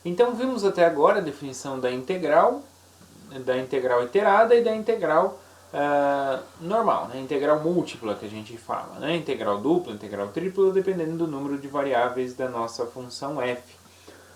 Então vimos até agora a definição da integral iterada e da integral normal, né? Integral múltipla que a gente fala, né? Integral dupla, integral tripla, dependendo do número de variáveis da nossa função f.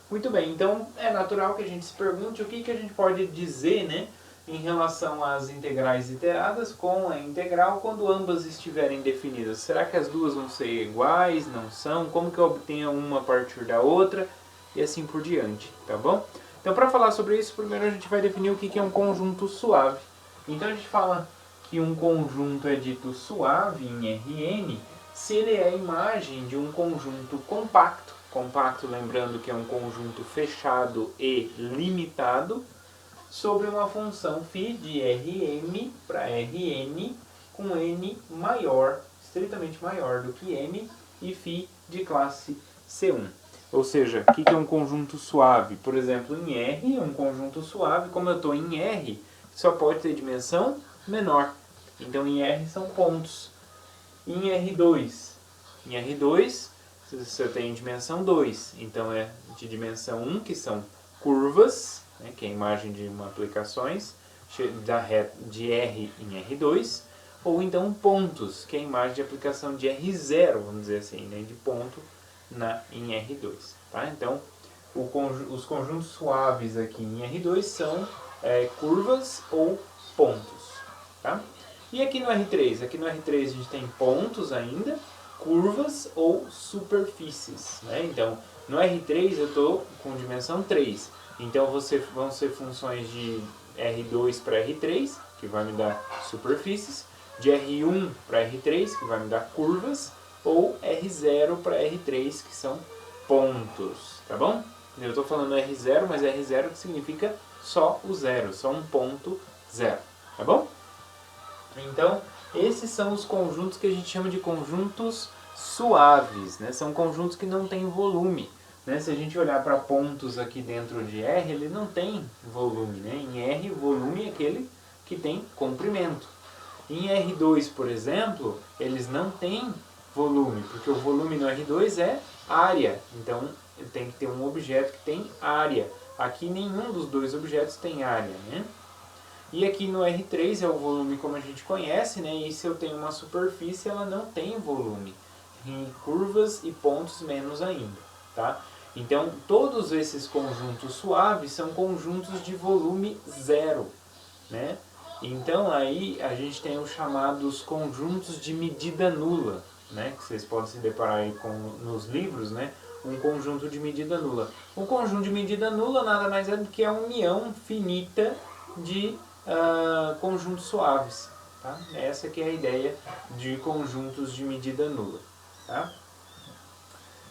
Muito bem, então é natural que a gente se pergunte o que a gente pode dizer, né, em relação às integrais iteradas com a integral quando ambas estiverem definidas. Será que as duas vão ser iguais? Não são? Como que eu obtenho uma a partir da outra? E assim por diante, tá bom? Então, para falar sobre isso, primeiro a gente vai definir o que é um conjunto suave. Então, a gente fala que um conjunto é dito suave em Rn se ele é a imagem de um conjunto compacto. Compacto, lembrando que é um conjunto fechado e limitado, sobre uma função φ de Rm para Rn com n maior, estritamente maior do que m, e φ de classe C1. Ou seja, o que é um conjunto suave? Por exemplo, em R, um conjunto suave, como eu estou em R, só pode ter dimensão menor. Então em R são pontos. Em R2, você tem dimensão 2. Então é de dimensão 1, que são curvas, né, que é a imagem de uma aplicações de R em R2, ou então pontos, que é a imagem de aplicação de R0, vamos dizer assim, né, de ponto em R2. Tá? Então, os conjuntos suaves aqui em R2 são curvas ou pontos. Tá? E aqui no R3? Aqui no R3 a gente tem pontos ainda, curvas ou superfícies. Né? Então, no R3 eu estou com dimensão 3. Então vão ser funções de R2 para R3, que vai me dar superfícies, de R1 para R3, que vai me dar curvas, ou R0 para R3, que são pontos. Tá bom? Eu estou falando R0, mas R0 que significa só o zero, só um ponto zero. Tá bom? Então, esses são os conjuntos que a gente chama de conjuntos suaves, né? São conjuntos que não têm volume. Né? Se a gente olhar para pontos aqui dentro de R, ele não tem volume. Né? Em R, volume é aquele que tem comprimento. Em R2, por exemplo, eles não têm volume, porque o volume no R2 é área. Então, tem que ter um objeto que tem área. Aqui, nenhum dos dois objetos tem área. Né? E aqui no R3 é o volume como a gente conhece, né? E se eu tenho uma superfície, ela não tem volume. Em curvas e pontos menos ainda, tá? Então, todos esses conjuntos suaves são conjuntos de volume zero, né? Então, aí a gente tem os chamados conjuntos de medida nula, né? Que vocês podem se deparar aí nos livros, né? Um conjunto de medida nula. Um conjunto de medida nula nada mais é do que a união finita de conjuntos suaves. Tá? Essa que é a ideia de conjuntos de medida nula. Tá?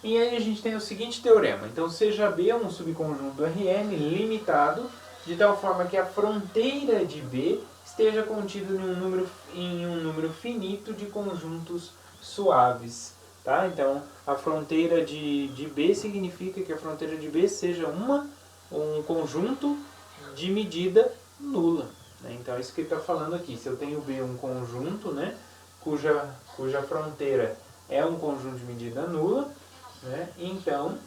E aí a gente tem o seguinte teorema. Então, seja B um subconjunto Rn limitado, de tal forma que a fronteira de B esteja contida em um número finito de conjuntos suaves. Tá? Então, a fronteira de B significa que a fronteira de B seja um conjunto de medida nula. Né? Então, é isso que ele está falando aqui. Se eu tenho B um conjunto, né, cuja fronteira é um conjunto de medida nula, né, então,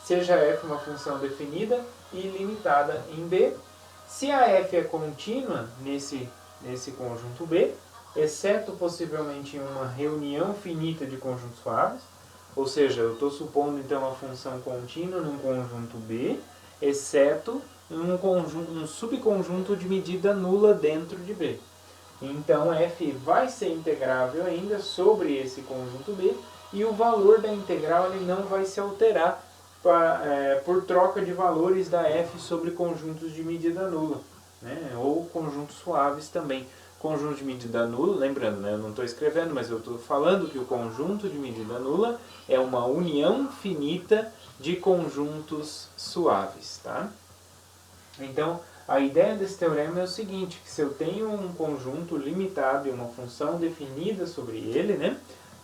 seja f uma função definida e limitada em B. Se a f é contínua nesse conjunto B, exceto possivelmente em uma reunião finita de conjuntos suaves, ou seja, eu estou supondo então a função contínua num conjunto B, exceto um subconjunto de medida nula dentro de B. Então f vai ser integrável ainda sobre esse conjunto B e o valor da integral ele não vai se alterar por troca de valores da f sobre conjuntos de medida nula, né? Ou conjuntos suaves também. Conjunto de medida nula, lembrando, né, eu não estou escrevendo, mas eu estou falando que o conjunto de medida nula é uma união finita de conjuntos suaves. Tá? Então, a ideia desse teorema é o seguinte, que se eu tenho um conjunto limitado e uma função definida sobre ele, né,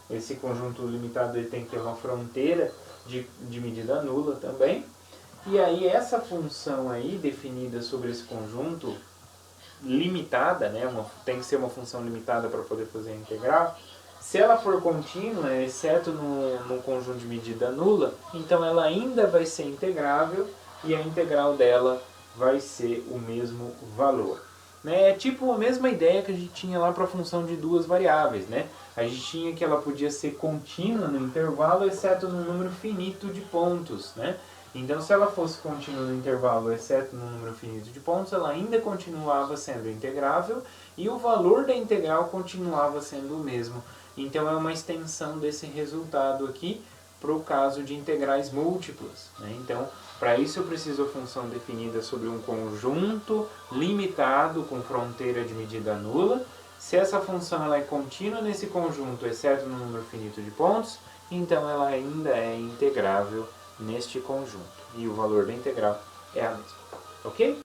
esse conjunto limitado ele tem que ter uma fronteira de medida nula também, e aí essa função aí definida sobre esse conjunto limitada, né, tem que ser uma função limitada para poder fazer a integral, Se ela for contínua, exceto no conjunto de medida nula, então ela ainda vai ser integrável e a integral dela vai ser o mesmo valor. É tipo a mesma ideia que a gente tinha lá para a função de duas variáveis. Né? A gente tinha que ela podia ser contínua no intervalo, exceto no número finito de pontos. Né? Então, se ela fosse contínua no intervalo, exceto no número finito de pontos, ela ainda continuava sendo integrável e o valor da integral continuava sendo o mesmo. Então, é uma extensão desse resultado aqui para o caso de integrais múltiplas. Né? Então, para isso eu preciso a função definida sobre um conjunto limitado com fronteira de medida nula. Se essa função ela é contínua nesse conjunto, exceto no número finito de pontos, então ela ainda é integrável neste conjunto. E o valor da integral é a mesma. Ok?